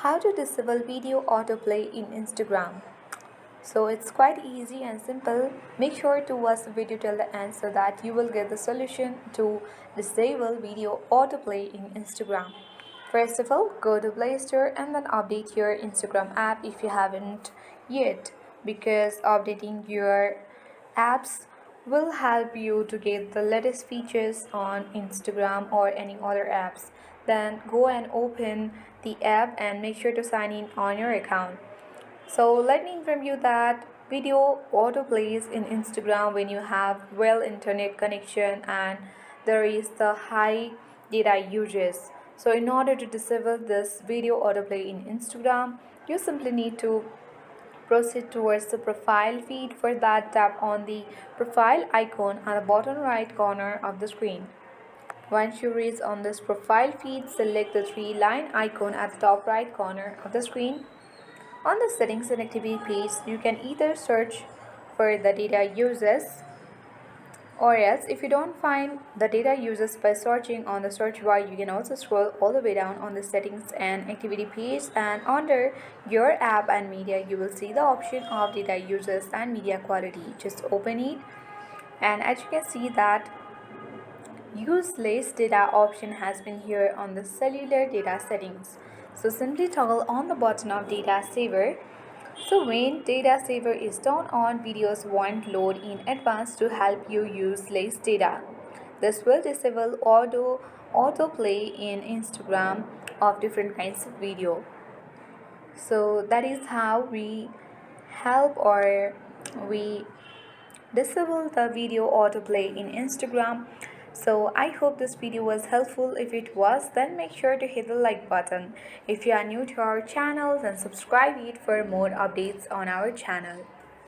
How to disable video autoplay in Instagram. So it's quite easy and simple. Make sure to watch the video till the end so that you will get the solution to disable video autoplay in Instagram. First of all, go to Play Store and then update your Instagram app if you haven't yet, because updating your apps will help you to get the latest features on Instagram or any other apps. Then go and open the app and make sure to sign in on your account. So let me inform you that video autoplays in Instagram when you have well internet connection and there is the high data usage. So in order to disable this video autoplay in Instagram, you simply need to proceed towards the profile feed. For that, tap on the profile icon at the bottom right corner of the screen. Once you reach on this profile feed, select the three-line icon at the top right corner of the screen. On the settings and activity page, you can either search for the data uses, or else if you don't find the data uses by searching on the search bar, you can also scroll all the way down on the settings and activity page, and under your app and media you will see the option of data users and media quality. Just open it, and as you can see that use less data option has been here on the cellular data settings. So simply toggle on the button of data saver. So when data saver is turned on, videos won't load in advance to help you use less data. This will disable autoplay in Instagram of different kinds of video. So that is how we help, or we disable the video autoplay in Instagram. So I hope this video was helpful. If it was, then make sure to hit the like button. If you are new to our channel, then subscribe it for more updates on our channel.